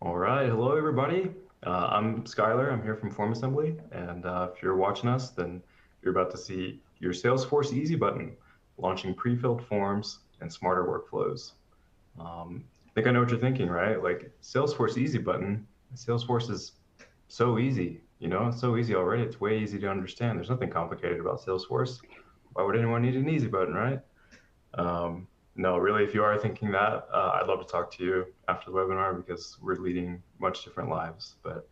All right, hello everybody. I'm Skylar. I'm here from FormAssembly, and if you're watching us, then you're about to see your Salesforce Easy button, launching pre-filled forms and smarter workflows. I think I know what you're thinking, right? Like Salesforce Easy button. Salesforce is so easy, it's so easy already. It's way easy to understand. There's nothing complicated about Salesforce. Why would anyone need an easy button, right? No, really, if you are thinking that, I'd love to talk to you after the webinar because we're leading much different lives. But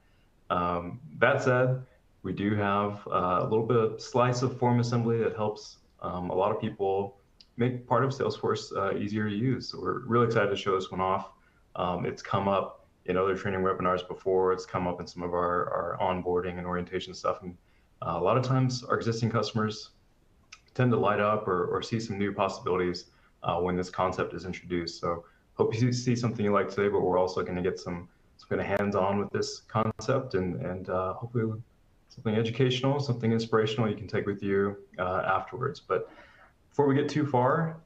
that said, we do have a little bit of slice of form assembly that helps a lot of people make part of Salesforce easier to use. So we're really excited to show this one off. It's come up in other training webinars before. It's come up in some of our onboarding and orientation stuff. And a lot of times our existing customers tend to light up or see some new possibilities when this concept is introduced. So hope you see something you like today, but we're also going to get some kind of hands-on with this concept and hopefully something educational, something inspirational you can take with you afterwards. But before we get too far,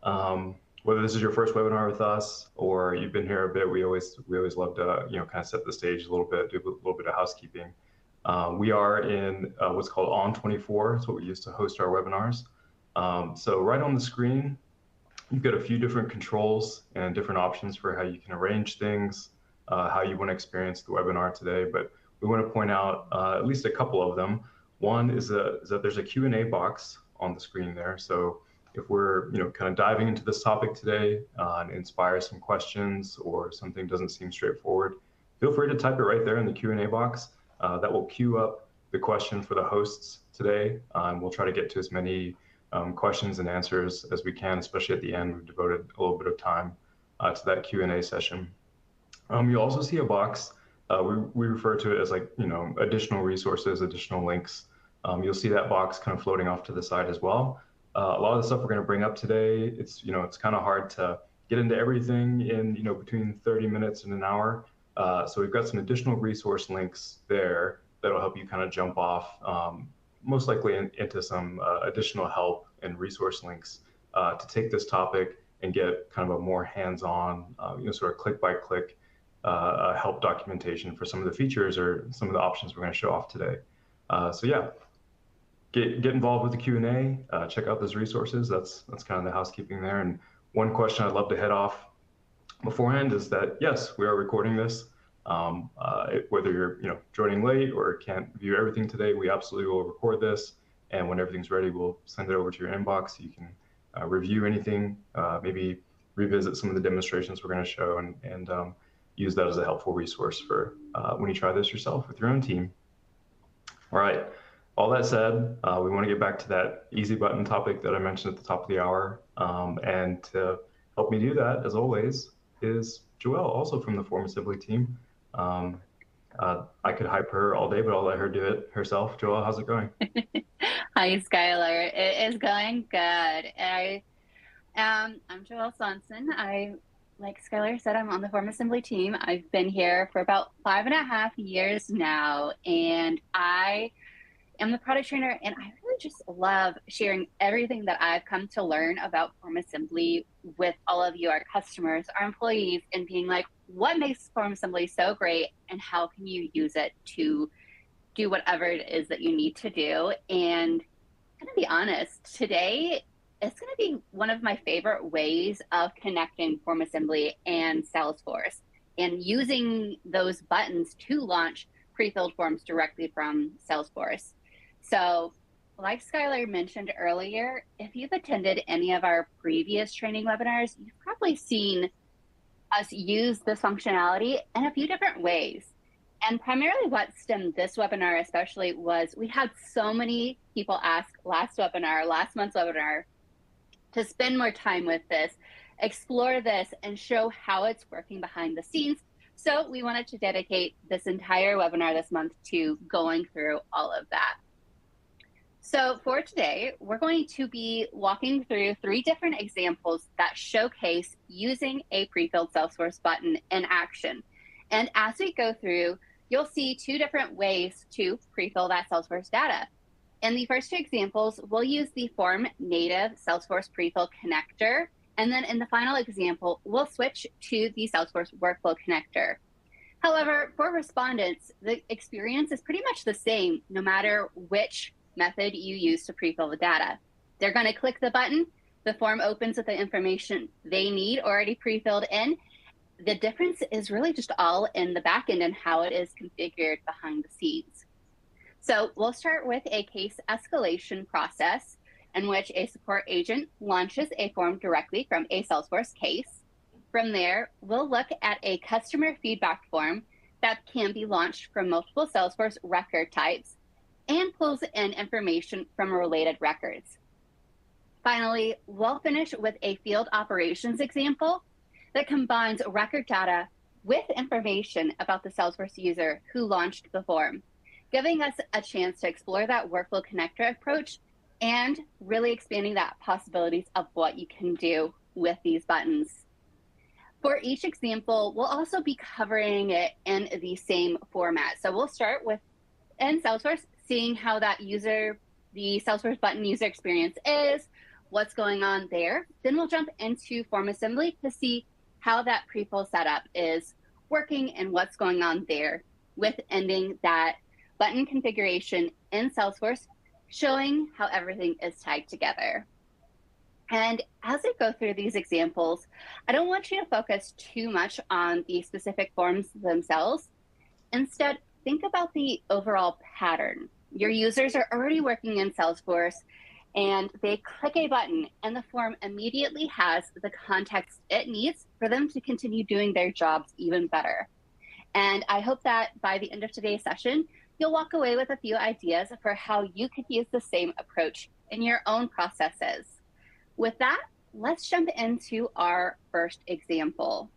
whether this is your first webinar with us or you've been here a bit, we always love to kind of set the stage a little bit, do a little bit of housekeeping. We are in what's called On24. It's what we use to host our webinars. So right on the screen, you've got a few different controls and different options for how you can arrange things, how you want to experience the webinar today. But we want to point out at least a couple of them. One is that there's a Q&A box on the screen there. So if we're kind of diving into this topic today and inspire some questions or something doesn't seem straightforward, feel free to type it right there in the Q&A box. That will queue up the question for the hosts today. And we'll try to get to as many questions and answers as we can, especially at the end. We've devoted a little bit of time to that Q&A session. You'll also see a box. We refer to it as like, additional resources, additional links. You'll see that box kind of floating off to the side as well. A lot of the stuff we're going to bring up today, it's kind of hard to get into everything in between 30 minutes and an hour. So we've got some additional resource links there that'll help you kind of jump off, most likely into some additional help and resource links to take this topic and get kind of a more hands-on, sort of click-by-click help documentation for some of the features or some of the options we're going to show off today. So yeah, get involved with the Q&A, check out those resources. That's kind of the housekeeping there. And one question I'd love to head off beforehand is that, yes, we are recording this. Whether you're joining late or can't view everything today, we absolutely will record this. And when everything's ready, we'll send it over to your inbox. You can review anything, maybe revisit some of the demonstrations we're going to show and use that as a helpful resource for when you try this yourself with your own team. All right. All that said, we want to get back to that easy button topic that I mentioned at the top of the hour. And to help me do that, as always, is Joelle, also from the FormAssembly team. I could hype her all day, but I'll let her do it herself. Joelle, how's it going? Hi, Skylar. It is going good. I'm Joelle Sonson. Like Skylar said, I'm on the FormAssembly team. I've been here for about 5.5 years now, and I am the product trainer, and I really just love sharing everything that I've come to learn about FormAssembly with all of you, our customers, our employees, and being like, what makes FormAssembly so great, and how can you use it to do whatever it is that you need to do? And I'm gonna be honest, today it's gonna be one of my favorite ways of connecting FormAssembly and Salesforce and using those buttons to launch pre-filled forms directly from Salesforce. So like Skylar mentioned earlier, if you've attended any of our previous training webinars, you've probably seen us use this functionality in a few different ways. And primarily what stemmed this webinar especially was we had so many people ask last month's webinar, to spend more time with this, explore this, and show how it's working behind the scenes. So we wanted to dedicate this entire webinar this month to going through all of that. So for today, we're going to be walking through 3 different examples that showcase using a pre-filled Salesforce button in action. And as we go through, you'll see 2 different ways to pre-fill that Salesforce data. In the first 2 examples, we'll use the Form native Salesforce prefill connector. And then in the final example, we'll switch to the Salesforce workflow connector. However, for respondents, the experience is pretty much the same no matter which method you use to prefill the data. They're going to click the button, the form opens with the information they need already pre-filled in. The difference is really just all in the backend and how it is configured behind the scenes. So we'll start with a case escalation process in which a support agent launches a form directly from a Salesforce case. From there, we'll look at a customer feedback form that can be launched from multiple Salesforce record types and pulls in information from related records. Finally, we'll finish with a field operations example that combines record data with information about the Salesforce user who launched the form, giving us a chance to explore that workflow connector approach and really expanding that possibilities of what you can do with these buttons. For each example, we'll also be covering it in the same format. So we'll start with, in Salesforce, seeing how that the Salesforce button user experience is, what's going on there. Then we'll jump into FormAssembly to see how that prefill setup is working and what's going on there, with ending that button configuration in Salesforce, showing how everything is tied together. And as I go through these examples, I don't want you to focus too much on the specific forms themselves. Instead, think about the overall pattern. Your users are already working in Salesforce, and they click a button, and the form immediately has the context it needs for them to continue doing their jobs even better. And I hope that by the end of today's session, you'll walk away with a few ideas for how you could use the same approach in your own processes. With that, let's jump into our first example.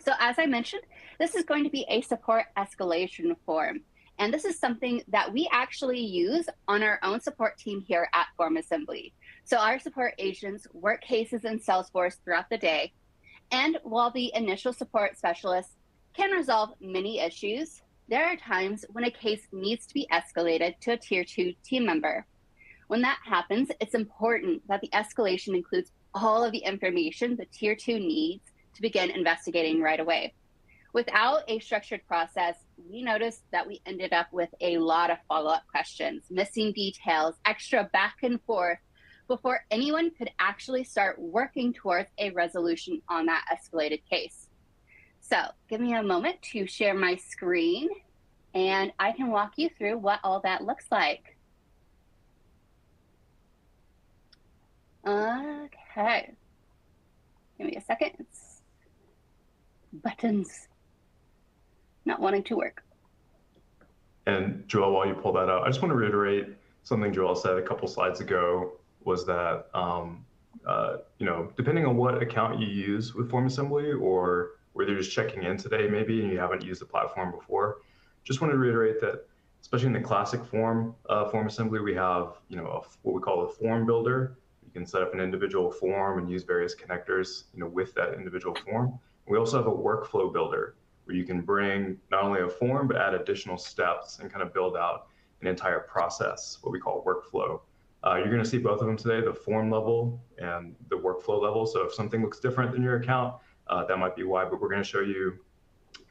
So as I mentioned, this is going to be a support escalation form. And this is something that we actually use on our own support team here at FormAssembly. So our support agents work cases in Salesforce throughout the day. And while the initial support specialist can resolve many issues, there are times when a case needs to be escalated to a tier 2 team member. When that happens, it's important that the escalation includes all of the information the tier 2 needs to begin investigating right away. Without a structured process, we noticed that we ended up with a lot of follow-up questions, missing details, extra back and forth before anyone could actually start working towards a resolution on that escalated case. So give me a moment to share my screen and I can walk you through what all that looks like. Okay, give me a second. It's buttons not wanting to work. And Joel, while you pull that out, I just want to reiterate something Joel said a couple slides ago, was that, depending on what account you use with FormAssembly, or whether you're just checking in today maybe and you haven't used the platform before, just want to reiterate that, especially in the classic FormAssembly, we have what we call a form builder. You can set up an individual form and use various connectors with that individual form. We also have a workflow builder where you can bring not only a form, but add additional steps and kind of build out an entire process, what we call workflow. You're going to see both of them today, the form level and the workflow level. So if something looks different than your account, that might be why, but we're going to show you,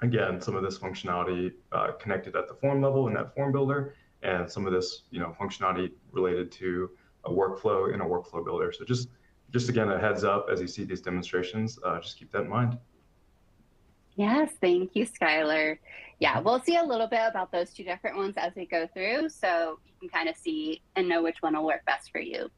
again, some of this functionality connected at the form level in that form builder, and some of this functionality related to a workflow in a workflow builder. So just again, a heads up as you see these demonstrations, just keep that in mind. Yes, thank you, Skylar. Yeah, we'll see a little bit about those two different ones as we go through, so you can kind of see and know which one will work best for you.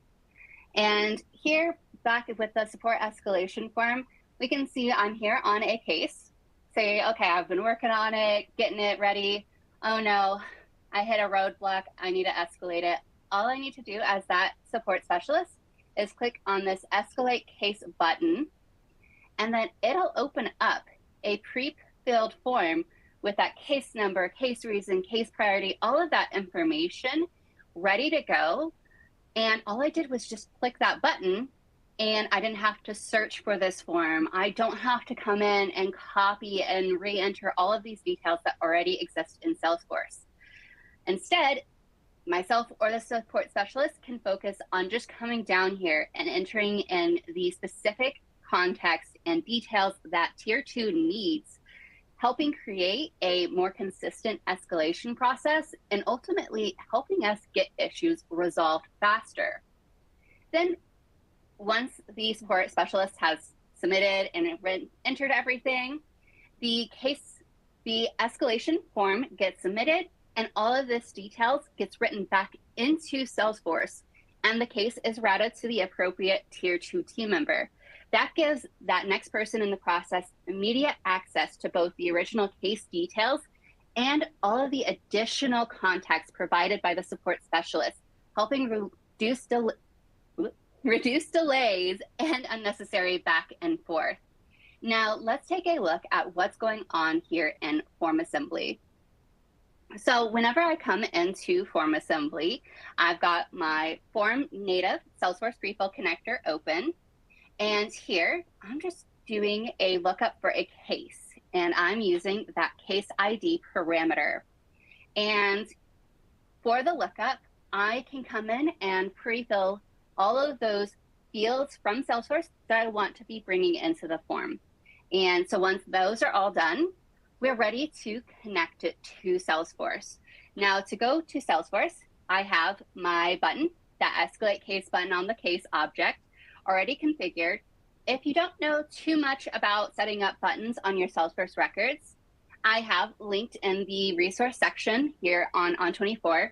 And here, back with the support escalation form, we can see I'm here on a case. Say, okay, I've been working on it, getting it ready. Oh no, I hit a roadblock, I need to escalate it. All I need to do as that support specialist is click on this escalate case button, and then it'll open up a pre-filled form with that case number, case reason, case priority, all of that information ready to go. And all I did was just click that button, and I didn't have to search for this form. I don't have to come in and copy and re-enter all of these details that already exist in Salesforce. Instead, myself or the support specialist can focus on just coming down here and entering in the specific context and details that tier 2 needs. helping create a more consistent escalation process and ultimately helping us get issues resolved faster. Then once the support specialist has submitted and entered everything, the escalation form gets submitted, and all of this details gets written back into Salesforce, and the case is routed to the appropriate Tier 2 team member. That gives that next person in the process immediate access to both the original case details and all of the additional context provided by the support specialist, helping reduce delays and unnecessary back and forth. Now, let's take a look at what's going on here in FormAssembly. So whenever I come into FormAssembly, I've got my Form native Salesforce prefill connector open. And here, I'm just doing a lookup for a case, and I'm using that case ID parameter. And for the lookup, I can come in and prefill all of those fields from Salesforce that I want to be bringing into the form. And so once those are all done, we're ready to connect it to Salesforce. Now, to go to Salesforce, I have my button, that escalate case button on the case object, already configured. If you don't know too much about setting up buttons on your Salesforce records, I have linked in the resource section here on On24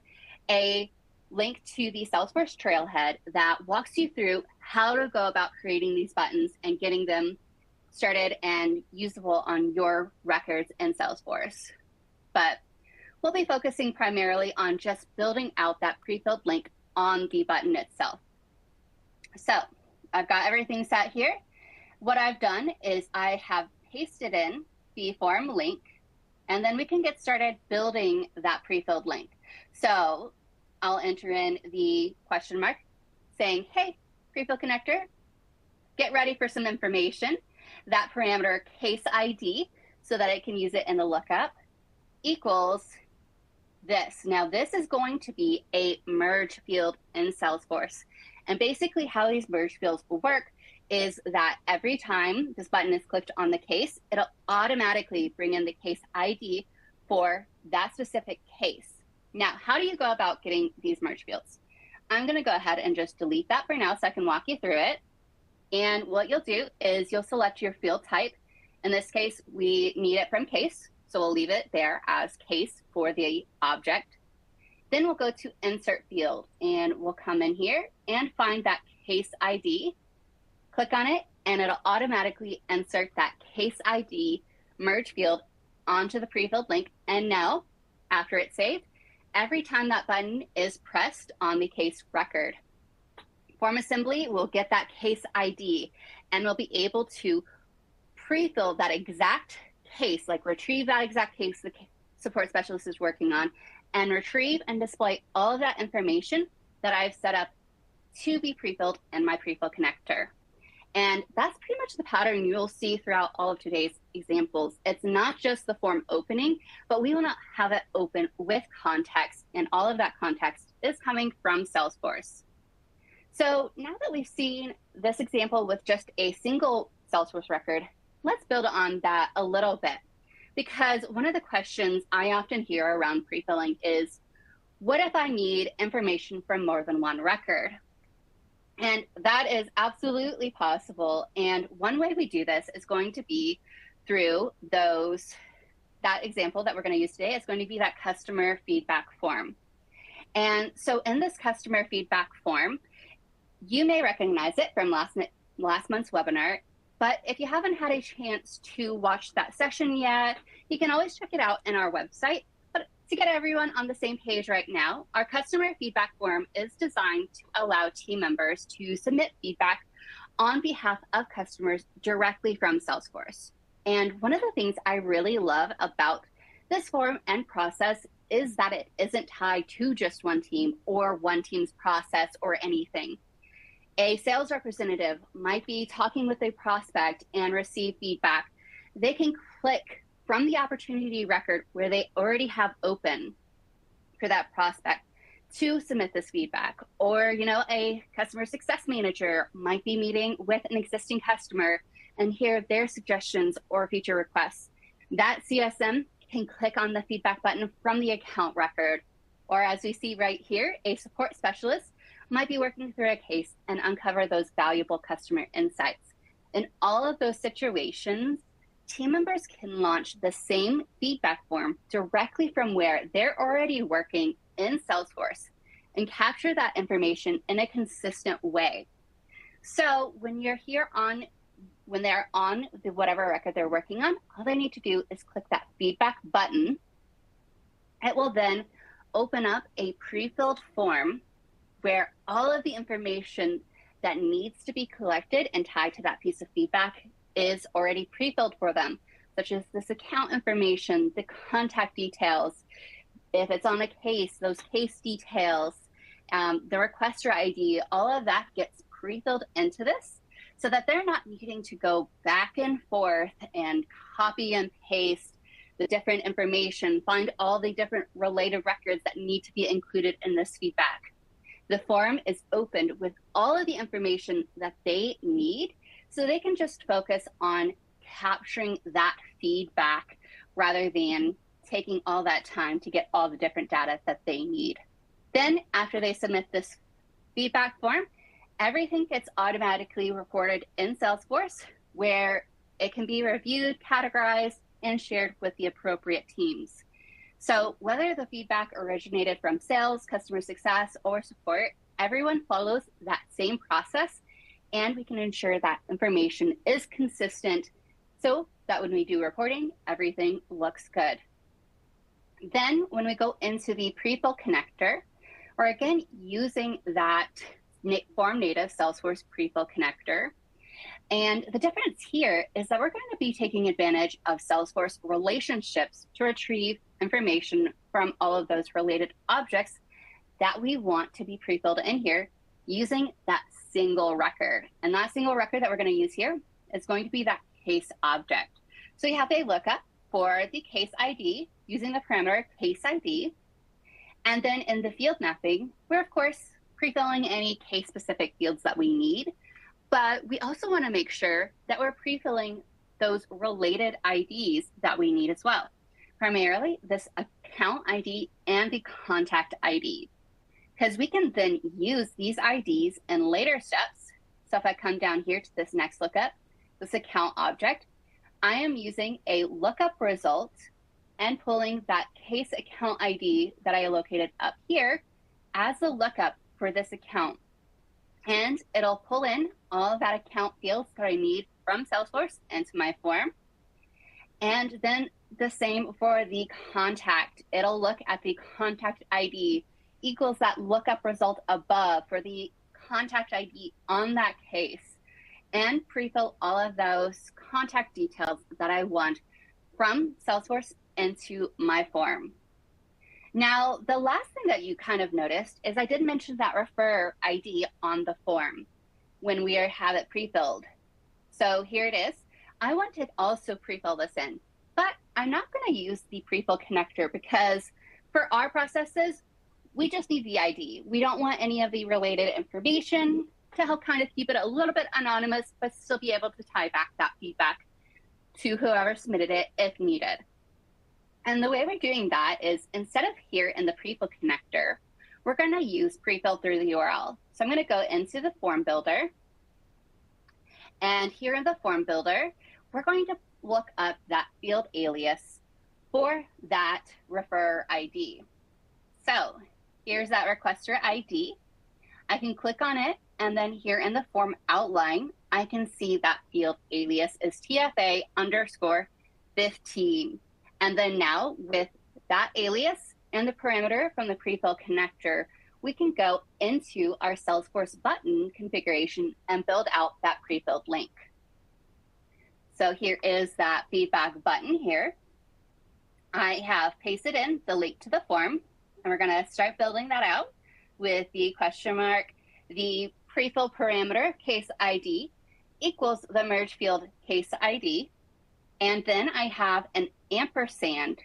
a link to the Salesforce trailhead that walks you through how to go about creating these buttons and getting them started and usable on your records in Salesforce. But we'll be focusing primarily on just building out that pre-filled link on the button itself. So I've got everything set here. What I've done is I have pasted in the form link, and then we can get started building that pre-filled link. So I'll enter in the question mark saying, hey, prefill connector, get ready for some information. That parameter case ID so that it can use it in the lookup equals this. Now this is going to be a merge field in Salesforce. And basically how these merge fields will work is that every time this button is clicked on the case, it'll automatically bring in the case ID for that specific case. Now, how do you go about getting these merge fields? I'm going to go ahead and just delete that for now so I can walk you through it. And what you'll do is you'll select your field type. In this case, we need it from case, so we'll leave it there as case for the object. Then we'll go to insert field, and we'll come in here and find that case ID. Click on it, and it'll automatically insert that case ID merge field onto the pre-filled link. And now, after it's saved, every time that button is pressed on the case record, FormAssembly will get that case ID and we'll be able to pre-fill that exact case, like retrieve that exact case the support specialist is working on, and retrieve and display all of that information that I've set up to be pre-filled in my prefill connector. And that's pretty much the pattern you'll see throughout all of today's examples. It's not just the form opening, but we want to have it open with context, and all of that context is coming from Salesforce. So now that we've seen this example with just a single Salesforce record, let's build on that a little bit. Because one of the questions I often hear around prefilling is, what if I need information from more than one record? And that is absolutely possible. And one way we do this is going to be through that example that we're going to use today is going to be that customer feedback form. And so in this customer feedback form, you may recognize it from last month's webinar, but if you haven't had a chance to watch that session yet, you can always check it out in our website. But to get everyone on the same page right now, our customer feedback form is designed to allow team members to submit feedback on behalf of customers directly from Salesforce. And one of the things I really love about this form and process is that it isn't tied to just one team or one team's process or anything. A sales representative might be talking with a prospect and receive feedback. They can click from the opportunity record where they already have open for that prospect to submit this feedback. Or, a customer success manager might be meeting with an existing customer and hear their suggestions or feature requests. That CSM can click on the feedback button from the account record, or as we see right here, a support specialist might be working through a case and uncover those valuable customer insights. In all of those situations, team members can launch the same feedback form directly from where they're already working in Salesforce and capture that information in a consistent way. So when you're here when they're on whatever record they're working on, all they need to do is click that feedback button. It will then open up a pre-filled form where all of the information that needs to be collected and tied to that piece of feedback is already pre-filled for them, such as this account information, the contact details, if it's on a case, those case details, the requester ID, all of that gets pre-filled into this so that they're not needing to go back and forth and copy and paste the different information, find all the different related records that need to be included in this feedback. The form is opened with all of the information that they need so they can just focus on capturing that feedback rather than taking all that time to get all the different data that they need. Then after they submit this feedback form, everything gets automatically reported in Salesforce where it can be reviewed, categorized, and shared with the appropriate teams. So whether the feedback originated from sales, customer success, or support, everyone follows that same process, and we can ensure that information is consistent so that when we do reporting, everything looks good. Then when we go into the prefill connector, we're again using that form native Salesforce prefill connector. And the difference here is that we're going to be taking advantage of Salesforce relationships to retrieve information from all of those related objects that we want to be pre-filled in here using that single record. And that single record that we're going to use here is going to be that case object. So you have a lookup for the case ID using the parameter case ID. And then in the field mapping, we're of course pre-filling any case specific fields that we need. But we also want to make sure that we're pre-filling those related IDs that we need as well. Primarily this account ID and the contact ID, because we can then use these IDs in later steps. So if I come down here to this next lookup, this account object, I am using a lookup result and pulling that case account ID that I located up here as the lookup for this account. And it'll pull in all of that account fields that I need from Salesforce into my form. And then the same for the contact. It'll look at the contact ID equals that lookup result above for the contact ID on that case and pre-fill all of those contact details that I want from Salesforce into my form. Now, the last thing that you kind of noticed is I did mention that refer ID on the form when we have it pre-filled. So here it is. I want to also pre-fill this in, but I'm not going to use the pre-fill connector because for our processes, we just need the ID. We don't want any of the related information to help kind of keep it a little bit anonymous, but still be able to tie back that feedback to whoever submitted it if needed. And the way we're doing that is instead of here in the prefill connector, we're going to use prefill through the URL. So I'm going to go into the form builder. And here in the form builder, we're going to look up that field alias for that refer ID. So here's that requester ID. I can click on it. And then here in the form outline, I can see that field alias is TFA_15. And then now with that alias and the parameter from the prefill connector, we can go into our Salesforce button configuration and build out that prefilled link. So here is that feedback button here. I have pasted in the link to the form, and we're going to start building that out with the question mark, the prefill parameter case ID equals the merge field case ID. And then I have an ampersand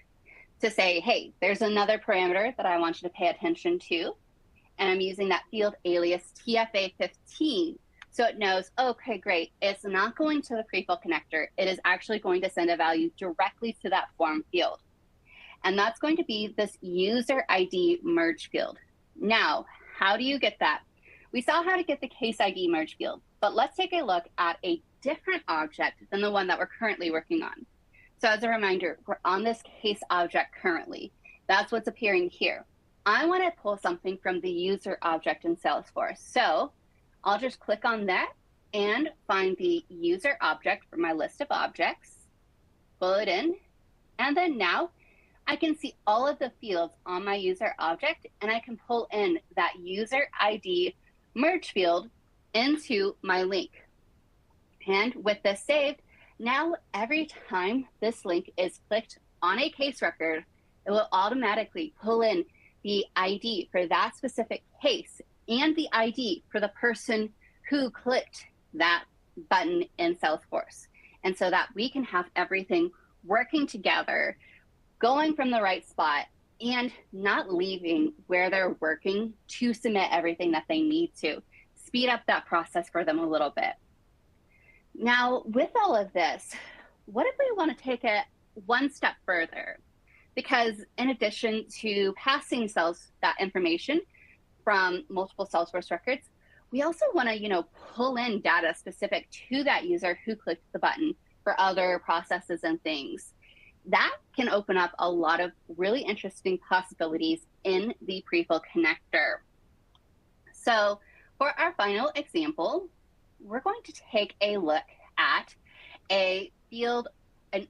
to say, hey, there's another parameter that I want you to pay attention to. And I'm using that field alias TFA15 So it knows, okay, great. It's not going to the prefill connector. It is actually going to send a value directly to that form field. And that's going to be this user ID merge field. Now, how do you get that? We saw how to get the case ID merge field, but let's take a look at a different object than the one that we're currently working on. So as a reminder, we're on this case object currently. That's what's appearing here. I want to pull something from the user object in Salesforce. So I'll just click on that and find the user object from my list of objects, pull it in, and then now I can see all of the fields on my user object, and I can pull in that user ID merge field into my link. And with this saved, now every time this link is clicked on a case record, it will automatically pull in the ID for that specific case and the ID for the person who clicked that button in Salesforce. And so that we can have everything working together, going from the right spot, and not leaving where they're working to submit everything that they need to. Speed up that process for them a little bit. Now, with all of this, what if we want to take it one step further? Because in addition to passing that information from multiple Salesforce records, we also want to, pull in data specific to that user who clicked the button for other processes and things. That can open up a lot of really interesting possibilities in the prefill connector. So for our final example, we're going to take a look at an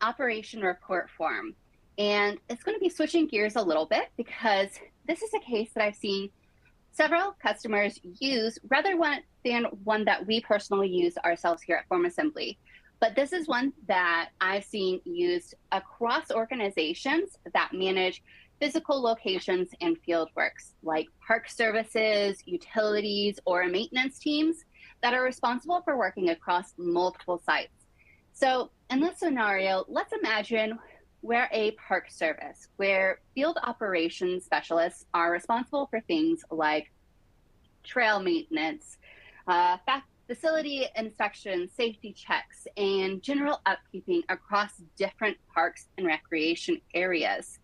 operation report form. And it's going to be switching gears a little bit because this is a case that I've seen several customers use rather than one that we personally use ourselves here at FormAssembly. But this is one that I've seen used across organizations that manage physical locations and field works, like park services, utilities, or maintenance teams that are responsible for working across multiple sites. So in this scenario, let's imagine we're a park service where field operations specialists are responsible for things like trail maintenance, facility inspection, safety checks, and general upkeeping across different parks and recreation areas.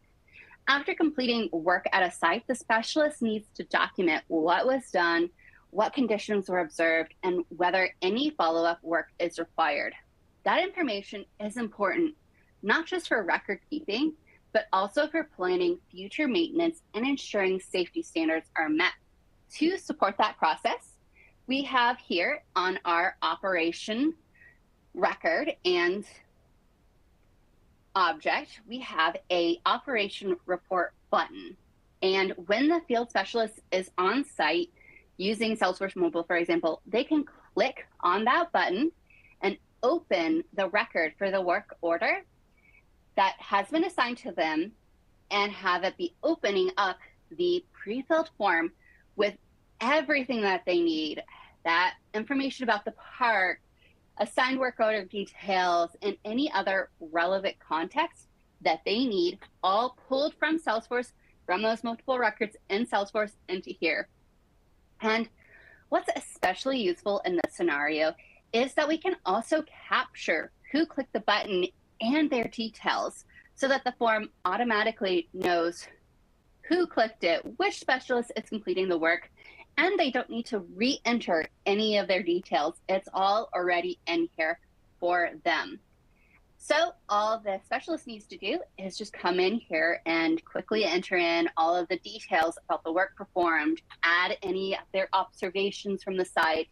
After completing work at a site, the specialist needs to document what was done, what conditions were observed, and whether any follow-up work is required. That information is important, not just for record keeping, but also for planning future maintenance and ensuring safety standards are met. To support that process, we have here on our operation record and object, we have a operation report button. And when the field specialist is on site using Salesforce Mobile, for example, they can click on that button and open the record for the work order that has been assigned to them and have it be opening up the pre-filled form with everything that they need, that information about the park, assigned work order details, and any other relevant context that they need, all pulled from Salesforce, from those multiple records in Salesforce into here. And what's especially useful in this scenario is that we can also capture who clicked the button and their details so that the form automatically knows who clicked it, which specialist is completing the work, and they don't need to re-enter any of their details. It's all already in here for them. So all the specialist needs to do is just come in here and quickly enter in all of the details about the work performed, add any of their observations from the site,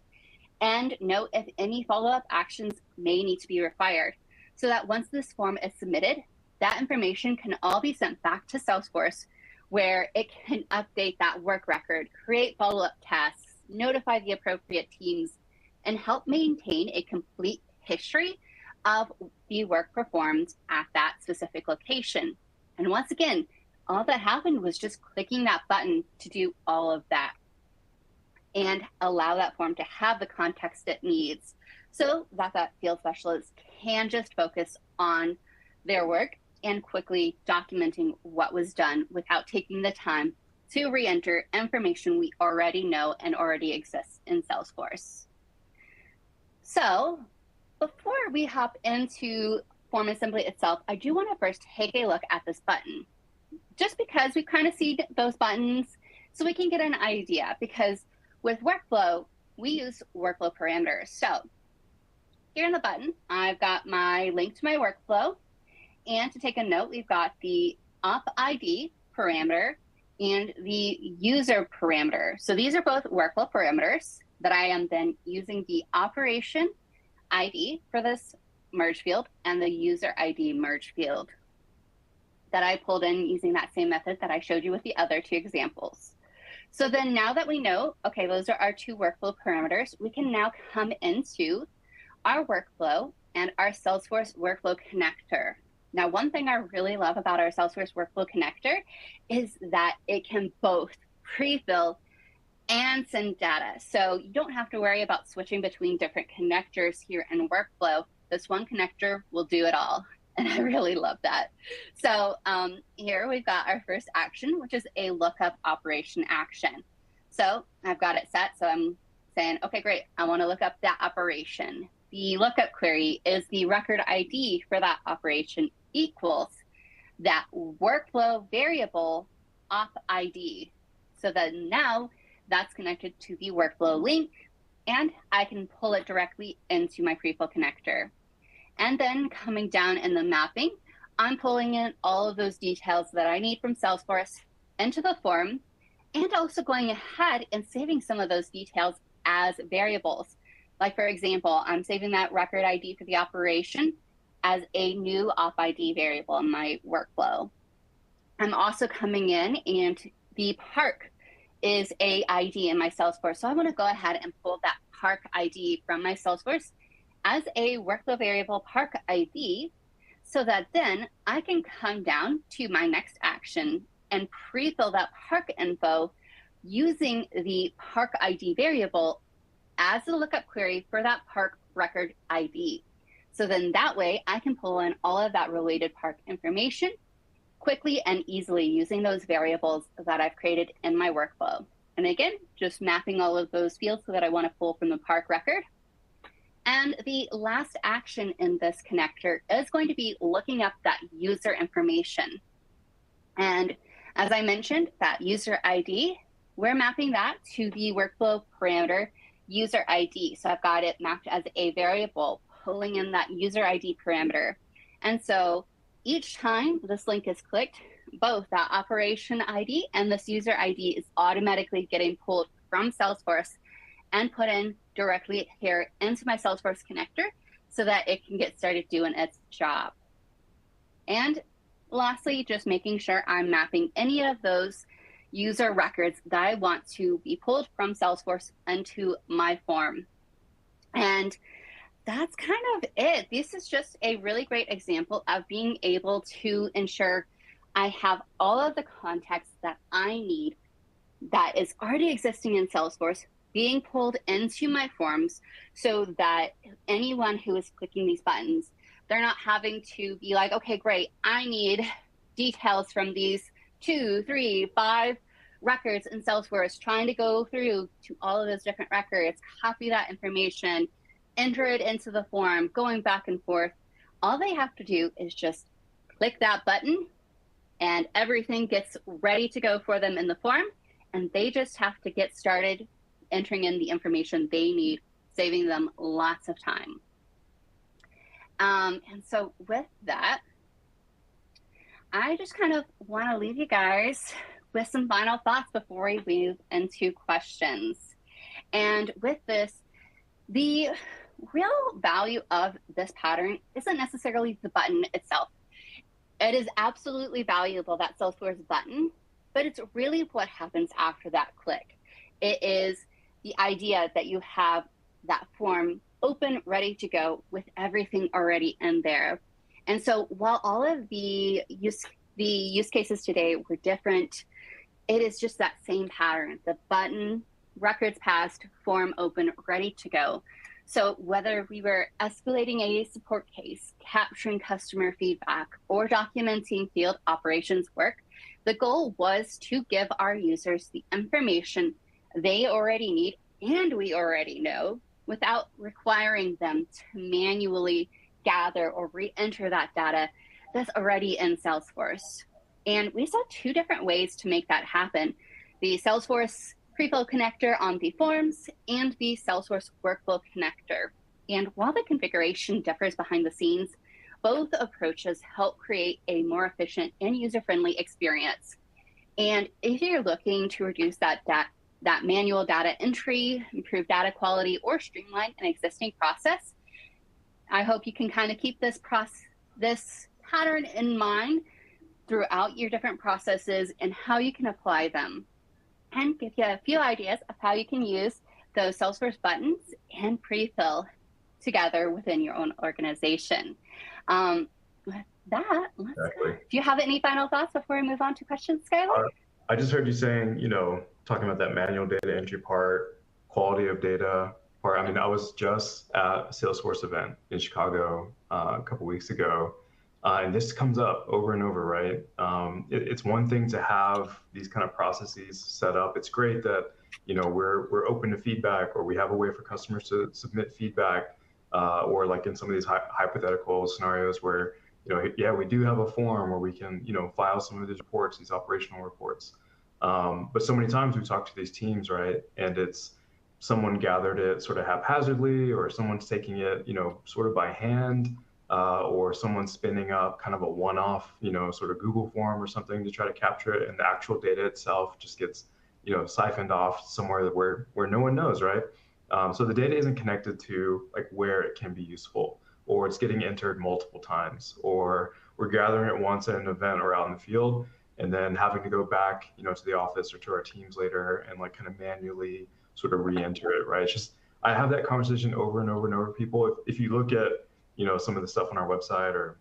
and note if any follow-up actions may need to be required, so that once this form is submitted, that information can all be sent back to Salesforce, where it can update that work record, create follow-up tasks, notify the appropriate teams, and help maintain a complete history of the work performed at that specific location. And once again, all that happened was just clicking that button to do all of that and allow that form to have the context it needs so that that field specialist can just focus on their work and quickly documenting what was done without taking the time to re-enter information we already know and already exists in Salesforce. So before we hop into form assembly itself, I do want to first take a look at this button, just because we kind of see those buttons so we can get an idea, because with workflow, we use workflow parameters. So here in the button, I've got my link to my workflow. And to take a note, we've got the op ID parameter and the user parameter. So these are both workflow parameters that I am then using the operation ID for this merge field and the user ID merge field that I pulled in using that same method that I showed you with the other two examples. So then now that we know, okay, those are our two workflow parameters, we can now come into our workflow and our Salesforce workflow connector. Now, one thing I really love about our Salesforce workflow connector is that it can both pre-fill and send data. So you don't have to worry about switching between different connectors here in workflow. This one connector will do it all. And I really love that. So here we've got our first action, which is a lookup operation action. So I've got it set. So I'm saying, okay, great. I want to look up that operation. The lookup query is the record ID for that operation equals that workflow variable op ID. So that now that's connected to the workflow link, and I can pull it directly into my prefill connector. And then coming down in the mapping, I'm pulling in all of those details that I need from Salesforce into the form, and also going ahead and saving some of those details as variables. Like, for example, I'm saving that record ID for the operation as a new op ID variable in my workflow. I'm also coming in, and the park is a ID in my Salesforce. So I want to go ahead and pull that park ID from my Salesforce as a workflow variable park ID, so that then I can come down to my next action and pre-fill that park info using the park ID variable as a lookup query for that park record ID. So then that way I can pull in all of that related park information quickly and easily using those variables that I've created in my workflow. And again, just mapping all of those fields so that I want to pull from the park record. And the last action in this connector is going to be looking up that user information. And as I mentioned, that user ID, we're mapping that to the workflow parameter user ID. So I've got it mapped as a variable, pulling in that user ID parameter. And so each time this link is clicked, both that operation ID and this user ID is automatically getting pulled from Salesforce and put in directly here into my Salesforce connector so that it can get started doing its job. And lastly, just making sure I'm mapping any of those user records that I want to be pulled from Salesforce into my form. And that's kind of it. This is just a really great example of being able to ensure I have all of the context that I need that is already existing in Salesforce being pulled into my forms, so that anyone who is clicking these buttons, they're not having to be like, okay, great, I need details from these 2, 3, 5 records in Salesforce, trying to go through to all of those different records, copy that information, enter it into the form, going back and forth. All they have to do is just click that button and everything gets ready to go for them in the form, and they just have to get started entering in the information they need, saving them lots of time. And so with that, I just kind of want to leave you guys with some final thoughts before we move into questions. And with this, the real value of this pattern isn't necessarily the button itself. It is absolutely valuable, that Salesforce button, but it's really what happens after that click. It is the idea that you have that form open, ready to go with everything already in there. And so while all of the use cases today were different, it is just that same pattern. The button, records passed, form open, ready to go. So whether we were escalating a support case, capturing customer feedback, or documenting field operations work, the goal was to give our users the information they already need and we already know without requiring them to manually gather or re-enter that data that's already in Salesforce. And we saw two different ways to make that happen: the Salesforce prefill connector on the forms and the Salesforce workflow connector. And while the configuration differs behind the scenes, both approaches help create a more efficient and user-friendly experience. And if you're looking to reduce that manual data entry, improve data quality, or streamline an existing process, I hope you can kind of keep this pattern in mind throughout your different processes and how you can apply them, and give you a few ideas of how you can use those Salesforce buttons and prefill together within your own organization. With that, do you have any final thoughts before we move on to questions, Skylar? I just heard you saying, talking about that manual data entry part, quality of data part. I mean, I was just at a Salesforce event in Chicago a couple weeks ago, and this comes up over and over, right? It's one thing to have these kind of processes set up. It's great that, we're open to feedback, or we have a way for customers to submit feedback, or like in some of these hypothetical scenarios where, yeah, we do have a form where we can, file some of these reports, these operational reports. But so many times we talk to these teams, right? And it's someone gathered it sort of haphazardly, or someone's taking it, sort of by hand, or someone's spinning up kind of a one-off, sort of Google form or something to try to capture it, and the actual data itself just gets, siphoned off somewhere where no one knows, right? So the data isn't connected to like where it can be useful, or it's getting entered multiple times, or we're gathering it once at an event or out in the field, and then having to go back, to the office or to our teams later and like kind of manually sort of re-enter it, right? It's just, I have that conversation over and over and over with people. If you look at, some of the stuff on our website, or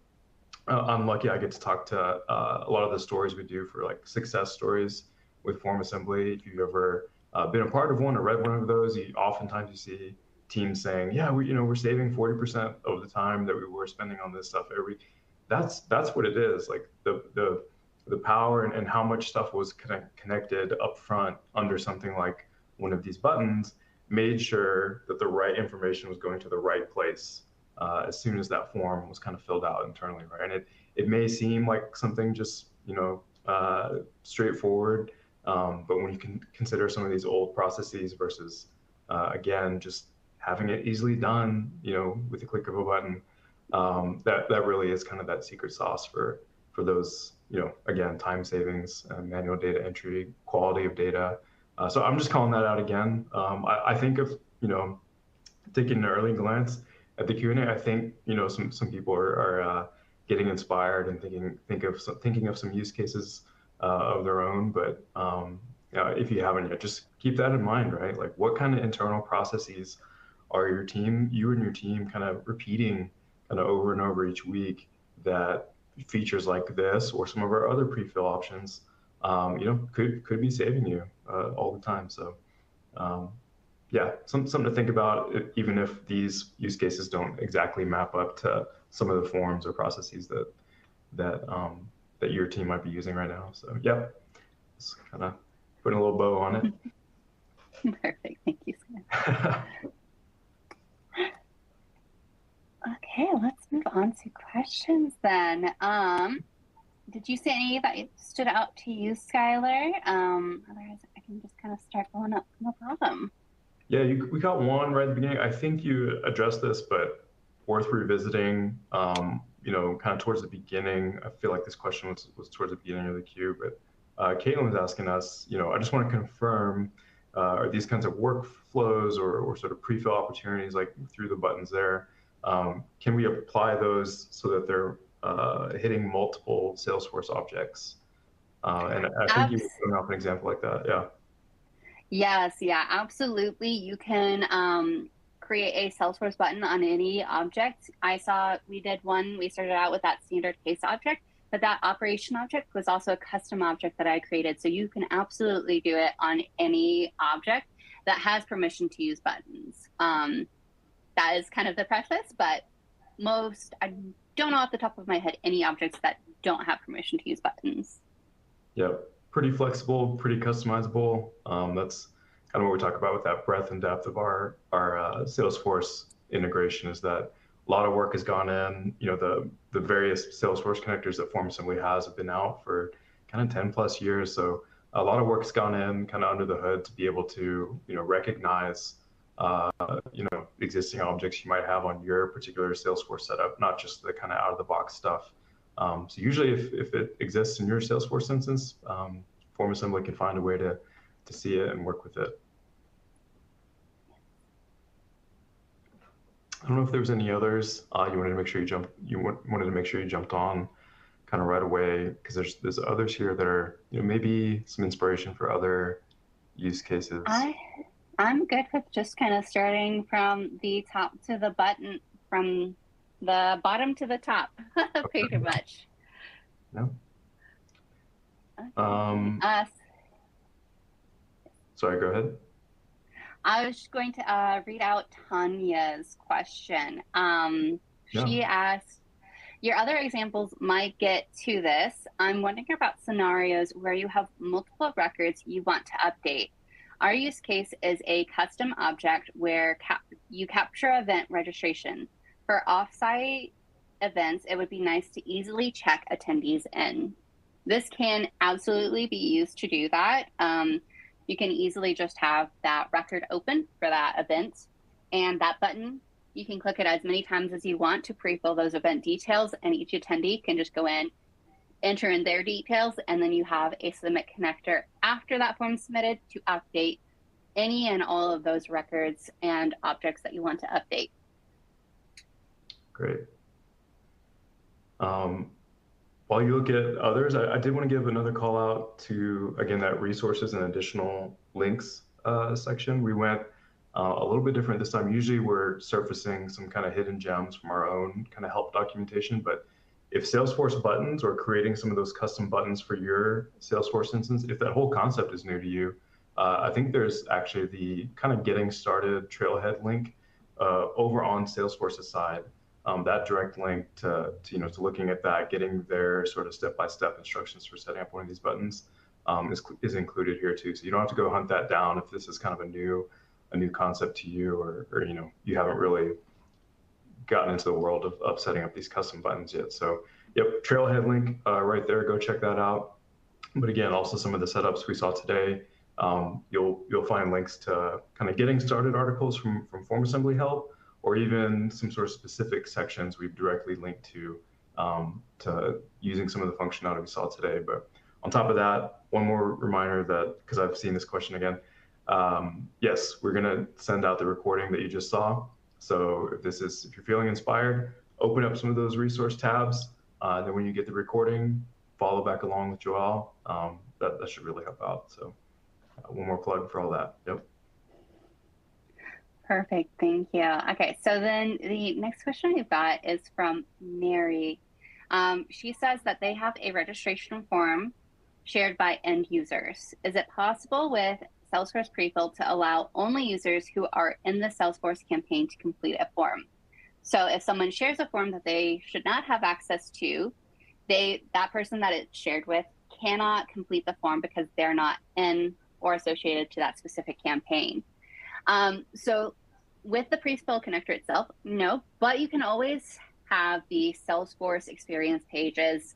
I'm lucky I get to talk to a lot of the stories we do for like success stories with FormAssembly. If you've ever been a part of one or read one of those, oftentimes you see teams saying, yeah, we're saving 40% of the time that we were spending on this stuff that's what it is. Like the power and how much stuff was connected up front under something like one of these buttons made sure that the right information was going to the right place as soon as that form was kind of filled out internally, right? And it may seem like something just, straightforward, but when you can consider some of these old processes versus, again, just having it easily done, with the click of a button, that really is kind of that secret sauce for those, again, time savings, manual data entry, quality of data. So I'm just calling that out again. I think of, taking an early glance at the Q&A, I think, some people are getting inspired and thinking of some use cases of their own. But if you haven't yet, just keep that in mind, right? Like, what kind of internal processes are you and your team kind of repeating kind of over and over each week that features like this or some of our other prefill options, could be saving you all the time. So yeah, something to think about, even if these use cases don't exactly map up to some of the forms or processes that your team might be using right now. So yeah, just kind of putting a little bow on it. Perfect, thank you, Scott. Okay, let's move on to questions then. Did you see any that stood out to you, Skylar? Otherwise, I can just kind of start going up, no problem. Yeah, we got one right at the beginning. I think you addressed this, but worth revisiting, kind of towards the beginning. I feel like this question was towards the beginning of the queue, but Caitlin was asking us, I just want to confirm, are these kinds of workflows or sort of prefill opportunities, like through the buttons there, can we apply those so that they're hitting multiple Salesforce objects? And I think you were putting up an example like that, yeah. Yes, yeah, absolutely. You can create a Salesforce button on any object. We did one, we started out with that standard case object, but that operation object was also a custom object that I created. So you can absolutely do it on any object that has permission to use buttons. That is kind of the preface, but I don't know off the top of my head any objects that don't have permission to use buttons. Yep. Pretty flexible, pretty customizable. That's kind of what we talk about with that breadth and depth of our Salesforce integration is that a lot of work has gone in. The various Salesforce connectors that FormAssembly has have been out for kind of 10 plus years. So a lot of work's gone in kind of under the hood to be able to recognize existing objects you might have on your particular Salesforce setup, not just the kind of out of the box stuff. So usually if it exists in your Salesforce instance, FormAssembly can find a way to see it and work with it. I don't know if there was any others you wanted to make sure you jumped on kind of right away, because there's others here that are maybe some inspiration for other use cases. I'm good with just kind of starting from the top to the button, from the bottom to the top, pretty much. Yeah. Sorry, go ahead. I was going to read out Tanya's question. She asked, your other examples might get to this. I'm wondering about scenarios where you have multiple records you want to update. Our use case is a custom object where you capture event registration. For offsite events, it would be nice to easily check attendees in. This can absolutely be used to do that. You can easily just have that record open for that event, and that button, you can click it as many times as you want to pre-fill those event details, and each attendee can just go in, enter in their details, and then you have a submit connector after that form submitted to update any and all of those records and objects that you want to update. Great. While you look at others, I did want to give another call out to, again, that resources and additional links section. We went a little bit different this time. Usually we're surfacing some kind of hidden gems from our own kind of help documentation, but if Salesforce buttons or creating some of those custom buttons for your Salesforce instance, if that whole concept is new to you, I think there's actually the kind of getting started trailhead link over on Salesforce's side. That direct link to looking at that, getting their sort of step-by-step instructions for setting up one of these buttons is included here too. So you don't have to go hunt that down if this is kind of a new concept to you, or you haven't really gotten into the world of setting up these custom buttons yet. So yep, trailhead link right there. Go check that out. But again, also some of the setups we saw today, you'll find links to kind of getting started articles from FormAssembly help, or even some sort of specific sections we've directly linked to using some of the functionality we saw today. But on top of that, one more reminder that, because I've seen this question again, yes, we're gonna send out the recording that you just saw. So if you're feeling inspired, open up some of those resource tabs. Then when you get the recording, follow back along with Joel. That should really help out. So one more plug for all that. Yep. Perfect, thank you. Okay, so then the next question we've got is from Mary. She says that they have a registration form shared by end users. Is it possible with Salesforce Prefilled to allow only users who are in the Salesforce campaign to complete a form? So if someone shares a form that they should not have access to, that person that it's shared with cannot complete the form because they're not in or associated to that specific campaign. So with the Prefilled connector itself, no, but you can always have the Salesforce experience pages,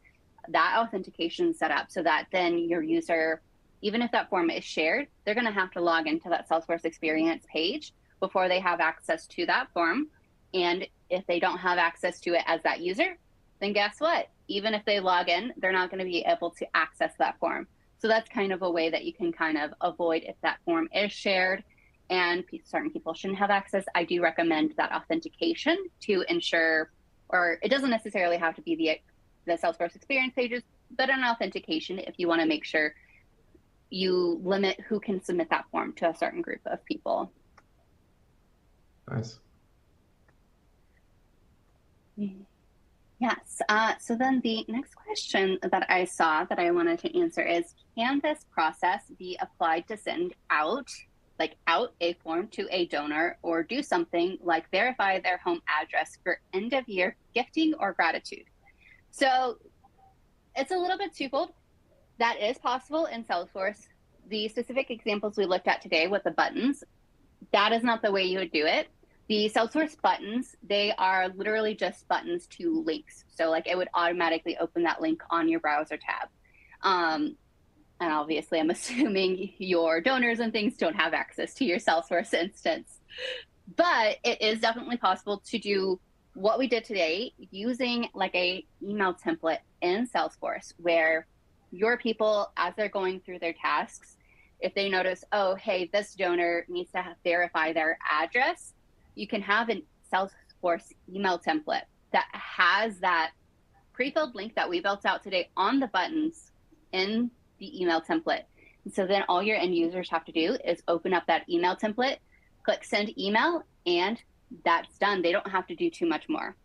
that authentication set up so that then your user, even if that form is shared, they're going to have to log into that Salesforce experience page before they have access to that form. And if they don't have access to it as that user, then guess what? Even if they log in, they're not going to be able to access that form. So that's kind of a way that you can kind of avoid if that form is shared and certain people shouldn't have access. I do recommend that authentication to ensure, or it doesn't necessarily have to be the Salesforce experience pages, but an authentication if you want to make sure you limit who can submit that form to a certain group of people. Nice. Yes. So then the next question that I saw that I wanted to answer is, can this process be applied to send out a form to a donor, or do something like verify their home address for end of year gifting or gratitude? So it's a little bit twofold. That is possible in Salesforce, the specific examples we looked at today with the buttons, that is not the way you would do it. The Salesforce buttons, they are literally just buttons to links. So like it would automatically open that link on your browser tab. And obviously I'm assuming your donors and things don't have access to your Salesforce instance. But it is definitely possible to do what we did today using like a email template in Salesforce, where your people, as they're going through their tasks, if they notice, oh, hey, this donor needs to verify their address, you can have a Salesforce email template that has that pre-filled link that we built out today on the buttons in the email template. And so then all your end users have to do is open up that email template, click send email, and that's done. They don't have to do too much more.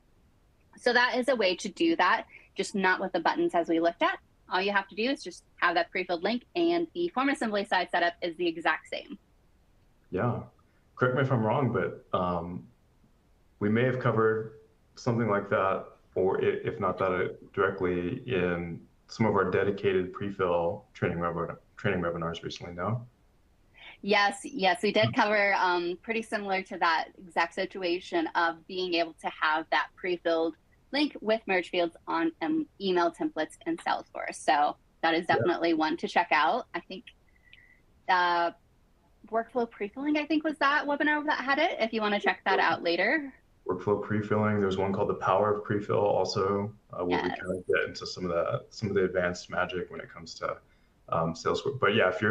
So that is a way to do that, just not with the buttons as we looked at. All you have to do is just have that pre-filled link, and the FormAssembly side setup is the exact same. Yeah, correct me if I'm wrong, but we may have covered something like that, or if not that directly, in some of our dedicated prefill training webinars recently, no? Yes, we did cover pretty similar to that exact situation of being able to have that pre-filled link with merge fields on email templates in Salesforce. So that is definitely one to check out. I think workflow prefilling, I think, was that webinar that had it, if you want to check that out later. Workflow prefilling. There's one called the power of prefill also, where we kind of get into some of the advanced magic when it comes to Salesforce. But yeah, if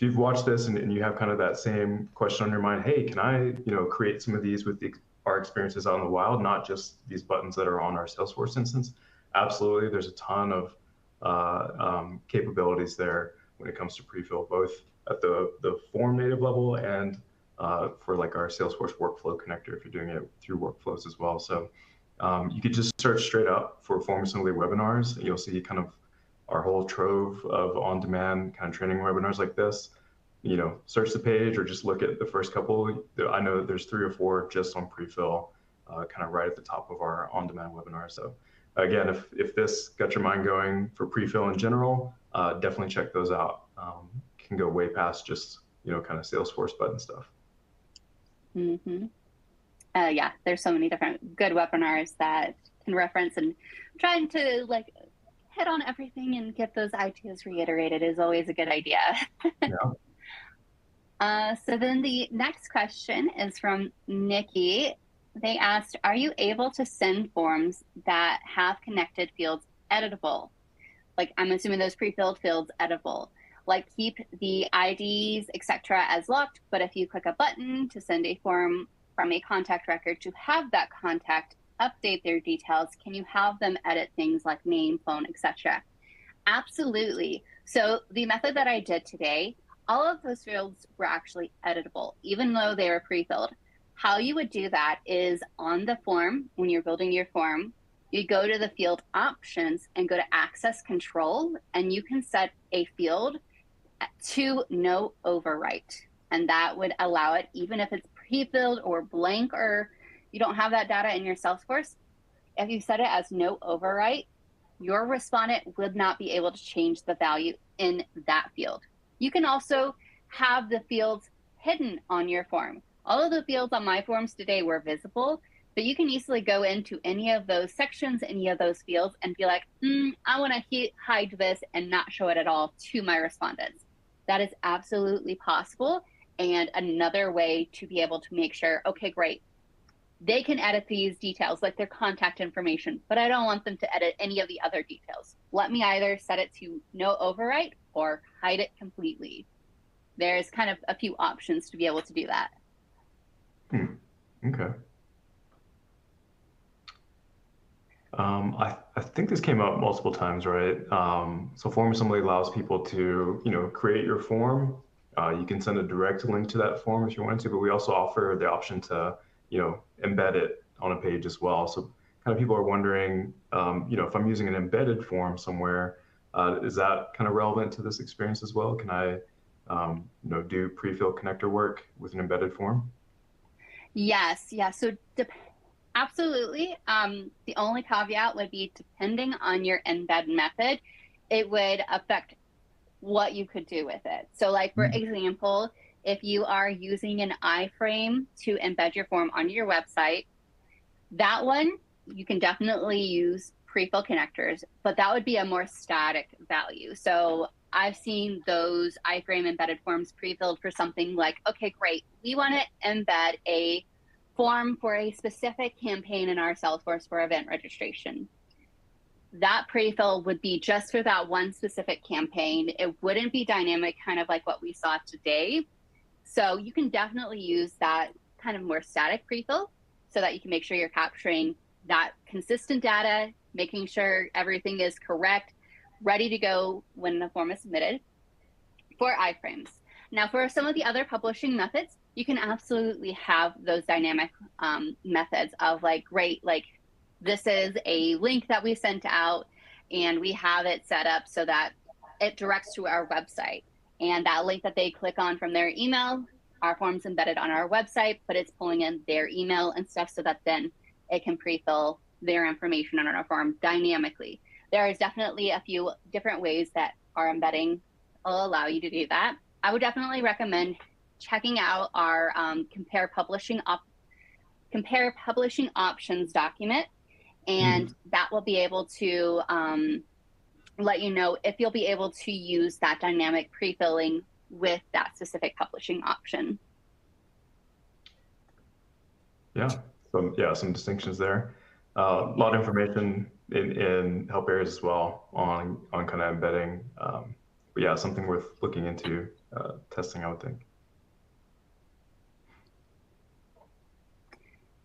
you've watched this and you have kind of that same question on your mind, hey, can I create some of these with our experiences out in the wild, not just these buttons that are on our Salesforce instance? Absolutely, there's a ton of capabilities there when it comes to prefill, both at the form native level and for like our Salesforce workflow connector, if you're doing it through workflows as well. So you could just search straight up for FormAssembly webinars, and you'll see kind of our whole trove of on-demand kind of training webinars like this. Search the page or just look at the first couple. I know that there's 3 or 4 just on prefill, kind of right at the top of our on-demand webinar. So again, if this got your mind going for prefill in general, definitely check those out. Can go way past just kind of Salesforce button stuff. Mm-hmm. Yeah, there's so many different good webinars that can reference, and trying to like hit on everything and get those ideas reiterated is always a good idea. Yeah. So then the next question is from Nikki. They asked, are you able to send forms that have connected fields editable? Like, I'm assuming those pre-filled fields editable. Like, keep the IDs, etc. as locked, but if you click a button to send a form from a contact record to have that contact update their details, can you have them edit things like name, phone, etc.? Absolutely. So the method that I did today, all of those fields were actually editable, even though they were pre-filled. How you would do that is on the form, when you're building your form, you go to the field options and go to access control, and you can set a field to no overwrite. And that would allow it, even if it's pre-filled or blank, or you don't have that data in your Salesforce, if you set it as no overwrite, your respondent would not be able to change the value in that field. You can also have the fields hidden on your form. All of the fields on my forms today were visible, but you can easily go into any of those sections, any of those fields, and be like, I want to hide this and not show it at all to my respondents. That is absolutely possible, and another way to be able to make sure, okay, great, they can edit these details, like their contact information, but I don't want them to edit any of the other details. Let me either set it to no overwrite or hide it completely. There's kind of a few options to be able to do that. Okay. I think this came up multiple times, right? So FormAssembly allows people to, create your form. You can send a direct link to that form if you want to, but we also offer the option to, embed it on a page as well. So kind of people are wondering, if I'm using an embedded form somewhere, is that kind of relevant to this experience as well? Can I, do prefill connector work with an embedded form? Yes. So absolutely. The only caveat would be, depending on your embed method, it would affect what you could do with it. So like, for example, if you are using an iframe to embed your form onto your website, that one, you can definitely use prefill connectors, but that would be a more static value. So I've seen those iframe embedded forms prefilled for something like, okay, great, we want to embed a form for a specific campaign in our Salesforce for event registration. That prefill would be just for that one specific campaign. It wouldn't be dynamic, kind of like what we saw today. So you can definitely use that kind of more static prefill so that you can make sure you're capturing that consistent data, making sure everything is correct, ready to go when the form is submitted for iframes. Now, for some of the other publishing methods, you can absolutely have those dynamic methods of like, great, like this is a link that we sent out and we have it set up so that it directs to our website. And that link that they click on from their email, our form's embedded on our website, but it's pulling in their email and stuff so that then it can prefill their information on our form dynamically. There is definitely a few different ways that our embedding will allow you to do that. I would definitely recommend checking out our compare publishing options document, and that will be able to let you know if you'll be able to use that dynamic prefilling with that specific publishing option. Some distinctions there. A lot of information in help areas as well on kind of embedding. But yeah, something worth looking into, testing, I would think.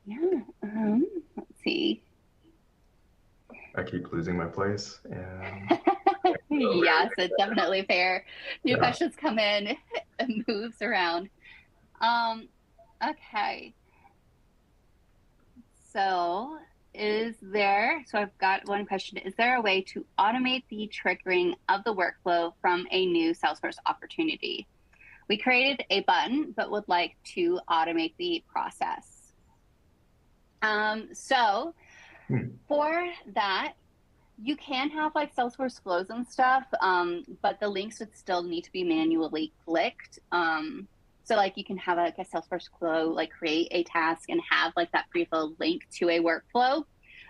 Yeah, let's see. I keep losing my place. And yes, it's definitely fair. New questions come in, it moves around. Okay. So I've got one question. Is there a way to automate the triggering of the workflow from a new Salesforce opportunity? We created a button, but would like to automate the process. For that, you can have like Salesforce flows and stuff, but the links would still need to be manually clicked. So like you can have like a Salesforce flow, like create a task and have like that pre-filled link to a workflow.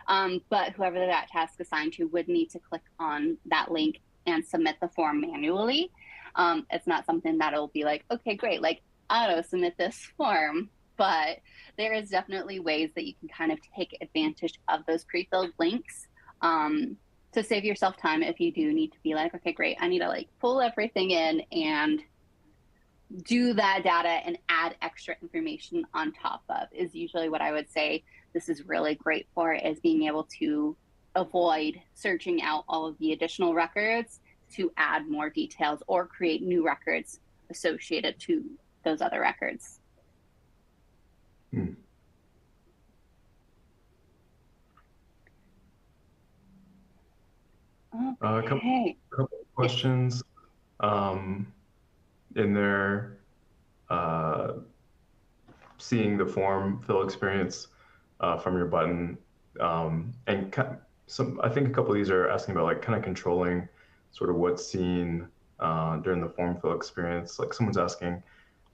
But whoever that task assigned to would need to click on that link and submit the form manually. It's not something that'll be like, okay, great, like auto submit this form. But there is definitely ways that you can kind of take advantage of those pre-filled links to save yourself time if you do need to be like, okay, great, I need to like pull everything in and do that data and add extra information on top of, is usually what I would say this is really great for, is being able to avoid searching out all of the additional records to add more details or create new records associated to those other records. Okay. Couple questions in there. Seeing the form fill experience from your button, and I think a couple of these are asking about like kind of controlling sort of what's seen during the form fill experience. Like someone's asking,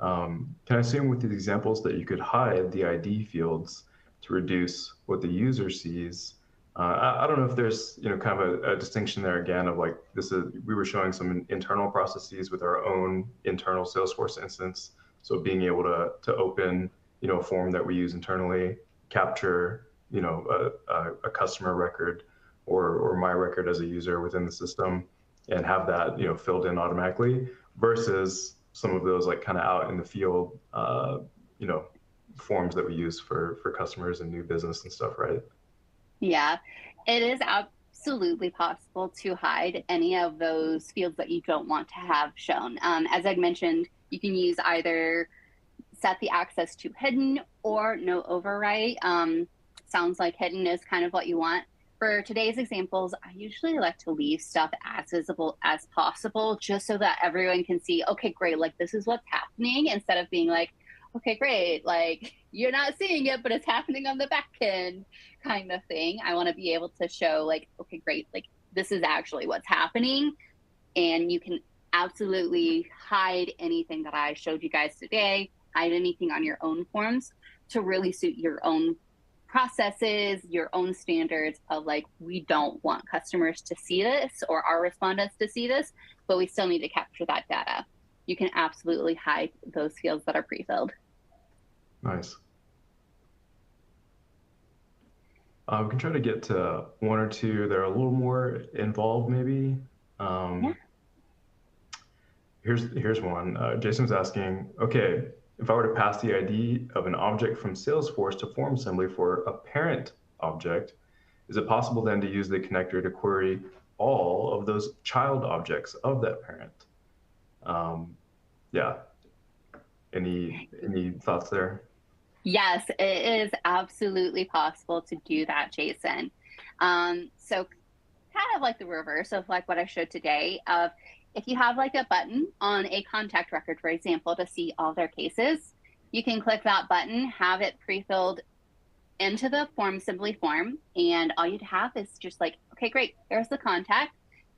can I assume with these examples that you could hide the ID fields to reduce what the user sees? I don't know if there's kind of a distinction there again of like we were showing some internal processes with our own internal Salesforce instance. So being able to open a form that we use internally, capture a customer record or my record as a user within the system, and have that filled in automatically, versus some of those like kind of out in the field forms that we use for customers and new business and stuff, right? Yeah, it is absolutely possible to hide any of those fields that you don't want to have shown. As I'd mentioned, you can use either set the access to hidden or no overwrite. Sounds like hidden is kind of what you want. For today's examples, I usually like to leave stuff as visible as possible, just so that everyone can see, okay, great, like this is what's happening, instead of being like, okay, great, like you're not seeing it, but it's happening on the back end kind of thing. I want to be able to show like, okay, great, like this is actually what's happening. And you can absolutely hide anything that I showed you guys today, hide anything on your own forms to really suit your own processes, your own standards of like, we don't want customers to see this or our respondents to see this, but we still need to capture that data. You can absolutely hide those fields that are pre-filled. Nice. We can try to get to one or two that are a little more involved, maybe. Yeah. Here's one. Jason's asking, okay, if I were to pass the ID of an object from Salesforce to FormAssembly for a parent object, is it possible then to use the connector to query all of those child objects of that parent? Yeah. Any thoughts there? Yes, it is absolutely possible to do that, Jason. So kind of like the reverse of like what I showed today of if you have like a button on a contact record, for example, to see all their cases, you can click that button, have it pre-filled into the FormAssembly form, and all you'd have is just like, okay, great, there's the contact.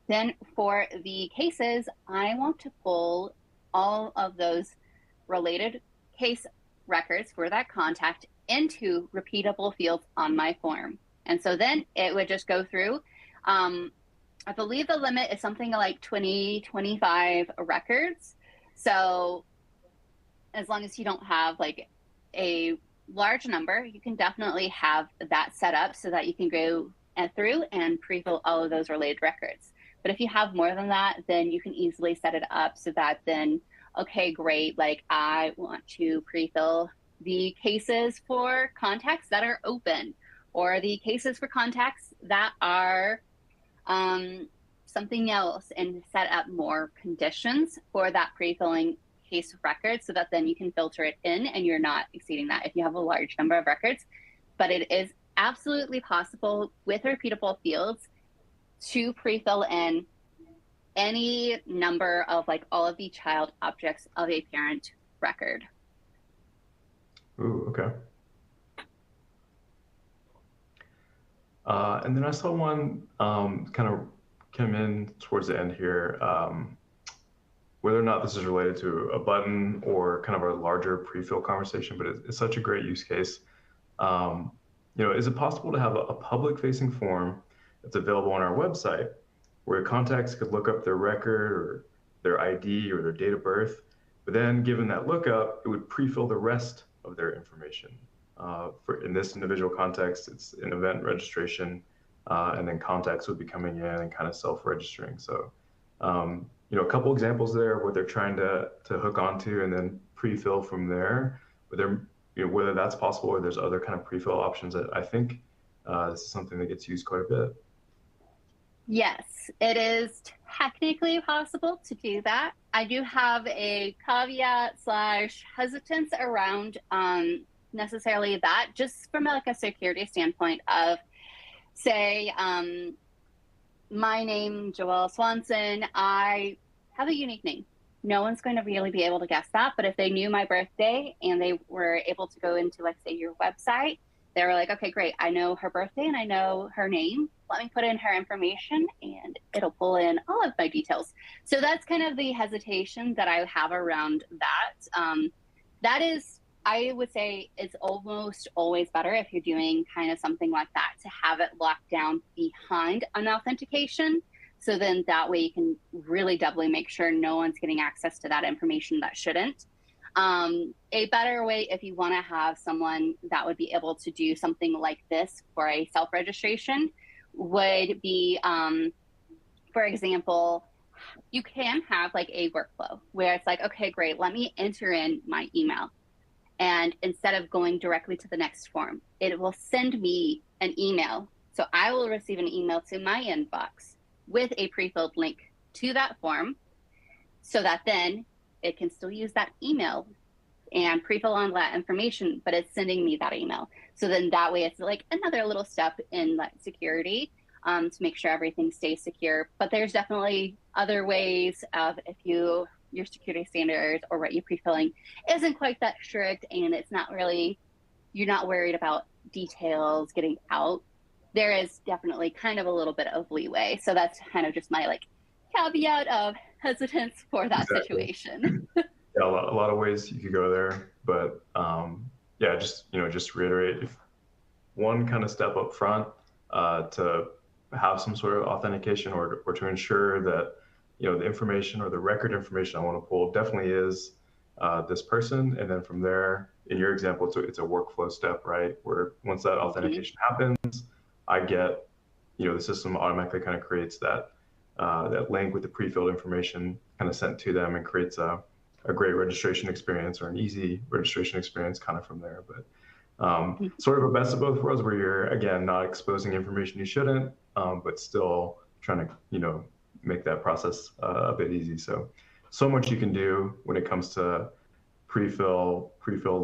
Then for the cases, I want to pull all of those related case records for that contact into repeatable fields on my form. And so then it would just go through. I believe the limit is something like 20, 25 records. So as long as you don't have like a large number, you can definitely have that set up so that you can go through and pre-fill all of those related records. But if you have more than that, then you can easily set it up so that then, okay, great, like I want to pre-fill the cases for contacts that are open or the cases for contacts that are something else, and set up more conditions for that pre-filling case record so that then you can filter it in and you're not exceeding that if you have a large number of records. But it is absolutely possible with repeatable fields to pre-fill in any number of like all of the child objects of a parent record. Ooh, okay. And then I saw one kind of come in towards the end here. Whether or not this is related to a button or kind of a larger pre-fill conversation, but it's such a great use case. Is it possible to have a public-facing form that's available on our website where contacts could look up their record or their ID or their date of birth, but then given that lookup, it would pre-fill the rest of their information. In this individual context, it's an event registration, and then contacts would be coming in and kind of self-registering. So, a couple examples there where they're trying to hook onto and then pre-fill from there. Whether that's possible or there's other kind of pre-fill options that I think this is something that gets used quite a bit. Yes, it is technically possible to do that. I do have a caveat / hesitance around necessarily that, just from like a security standpoint of, say, my name, Joelle Swanson, I have a unique name. No one's going to really be able to guess that, but if they knew my birthday and they were able to go into, like, say, your website, they were like, okay, great, I know her birthday and I know her name. Let me put in her information and it'll pull in all of my details. So that's kind of the hesitation that I have around that. That is, I would say it's almost always better if you're doing kind of something like that to have it locked down behind an authentication. So then that way you can really doubly make sure no one's getting access to that information that shouldn't. A better way, if you want to have someone that would be able to do something like this for a self-registration, would be, for example, you can have like a workflow where it's like, okay, great, let me enter in my email. And instead of going directly to the next form, it will send me an email. So I will receive an email to my inbox with a pre-filled link to that form so that then it can still use that email and pre-fill on that information, but it's sending me that email. So then that way it's like another little step in like security to make sure everything stays secure. But there's definitely other ways of if your security standards or what you're pre-filling isn't quite that strict and it's not really, you're not worried about details getting out, there is definitely kind of a little bit of leeway. So that's kind of just my like caveat of hesitance for that Exactly. situation. Yeah, a lot of ways you could go there, but yeah, just just reiterate, if one kind of step up front to have some sort of authentication or to ensure that the information or the record information I want to pull definitely is this person, and then from there, in your example, it's a workflow step, right? Where once that Mhm. authentication happens, I get the system automatically kind of creates that link with the pre-filled information kind of sent to them and creates a great registration experience or an easy registration experience kind of from there. But sort of a best of both worlds where you're, again, not exposing information you shouldn't, but still trying to, make that process a bit easy. So much you can do when it comes to prefill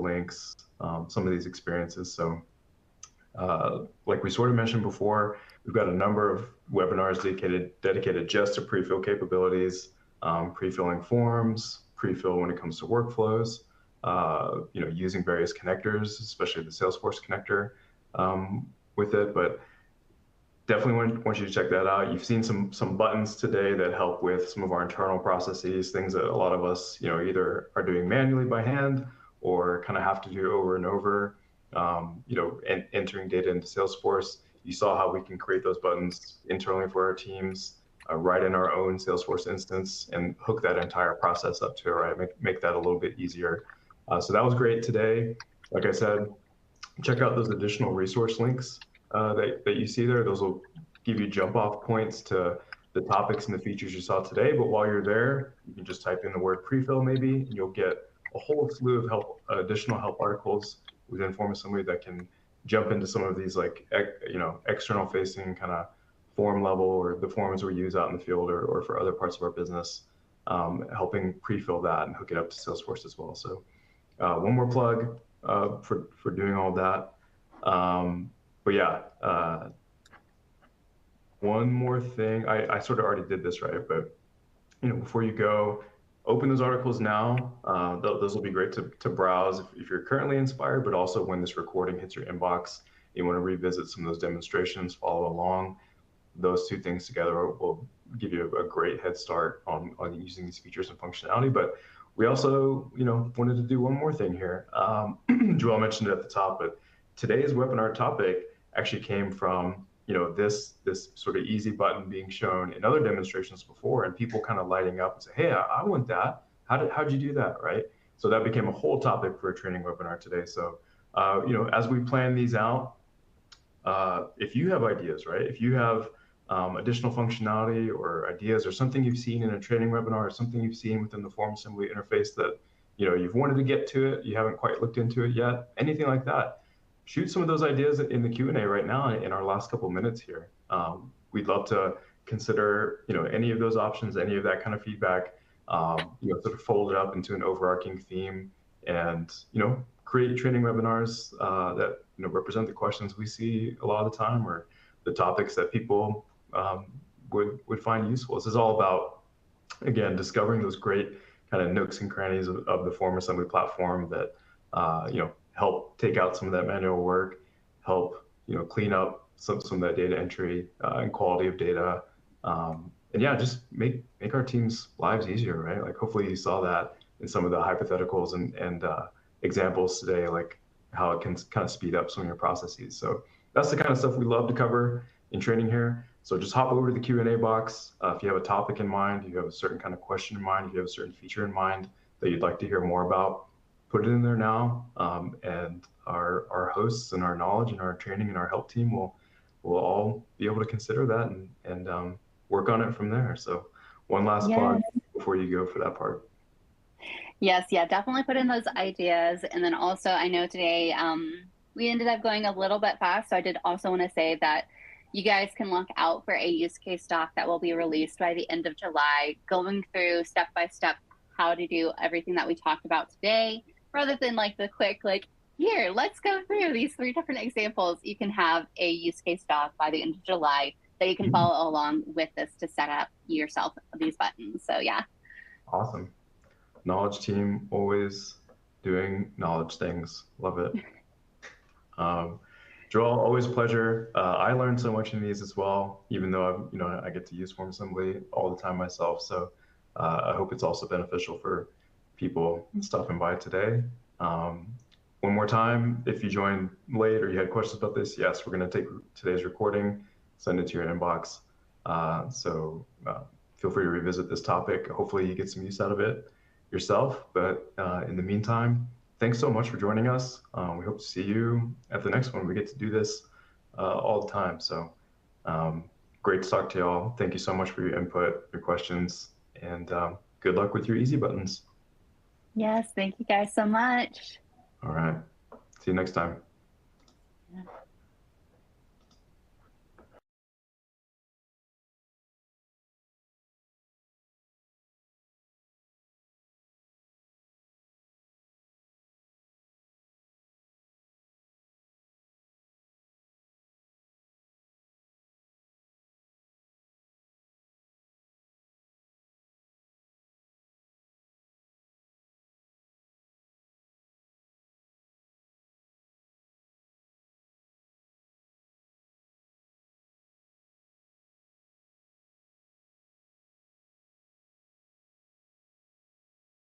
links, some of these experiences. So like we sort of mentioned before, we've got a number of webinars dedicated just to prefill capabilities, prefilling forms, prefill when it comes to workflows, using various connectors, especially the Salesforce connector with it. But definitely want you to check that out. You've seen some buttons today that help with some of our internal processes, things that a lot of us, either are doing manually by hand or kind of have to do over and over. Entering data into Salesforce. You saw how we can create those buttons internally for our teams, right in our own Salesforce instance, and hook that entire process up to it, right? Make that a little bit easier. So that was great today. Like I said, check out those additional resource links that you see there. Those will give you jump off points to the topics and the features you saw today. But while you're there, you can just type in the word prefill maybe, and you'll get a whole slew of additional help articles within FormAssembly that can jump into some of these like external facing kind of form level or the forms we use out in the field or for other parts of our business, helping prefill that and hook it up to Salesforce as well. So one more plug for doing all that. But yeah, one more thing. I sort of already did this, right? But before you go, open those articles now. Those will be great to browse if you're currently inspired, but also when this recording hits your inbox, you want to revisit some of those demonstrations, follow along. Those two things together will give you a great head start on using these features and functionality. But we also, wanted to do one more thing here. Joel mentioned it at the top, but today's webinar topic actually came from this sort of easy button being shown in other demonstrations before, and people kind of lighting up and say, "Hey, I want that. How'd you do that?" Right? So that became a whole topic for a training webinar today. So as we plan these out, if you have ideas, right? If you have additional functionality or ideas or something you've seen in a training webinar or something you've seen within the FormAssembly interface that you've wanted to get to it, you haven't quite looked into it yet, anything like that, shoot some of those ideas in the Q&A right now in our last couple of minutes here. We'd love to consider any of those options, any of that kind of feedback, sort of fold it up into an overarching theme and create training webinars that represent the questions we see a lot of the time or the topics that people would find useful. This is all about, again, discovering those great kind of nooks and crannies of the FormAssembly platform that help take out some of that manual work, help clean up some of that data entry and quality of data, and yeah, just make our teams' lives easier, right? Like hopefully you saw that in some of the hypotheticals and examples today, like how it can kind of speed up some of your processes. So that's the kind of stuff we love to cover in training here. So just hop over to the Q&A box. If you have a topic in mind, if you have a certain kind of question in mind, if you have a certain feature in mind that you'd like to hear more about, put it in there now. And our hosts and our knowledge and our training and our help team will all be able to consider that and work on it from there. So one last plug Yes. before you go for that part. Yes, yeah, definitely put in those ideas. And then also, I know today we ended up going a little bit fast. So I did also want to say that you guys can look out for a use case doc that will be released by the end of July, going through step by step how to do everything that we talked about today, rather than like the quick, like, here, let's go through these 3 different examples. You can have a use case doc by the end of July that you can follow along with this to set up yourself these buttons. So yeah. Awesome. Knowledge team always doing knowledge things. Love it. Joel, always a pleasure. I learned so much in these as well, even though I get to use FormAssembly all the time myself. So I hope it's also beneficial for people stopping by today. One more time, if you joined late or you had questions about this, yes, we're going to take today's recording, send it to your inbox. Feel free to revisit this topic. Hopefully you get some use out of it yourself. But in the meantime, thanks so much for joining us. We hope to see you at the next one. We get to do this all the time. So great to talk to y'all. Thank you so much for your input, your questions, and good luck with your easy buttons. Yes, thank you guys so much. All right. See you next time. Yeah.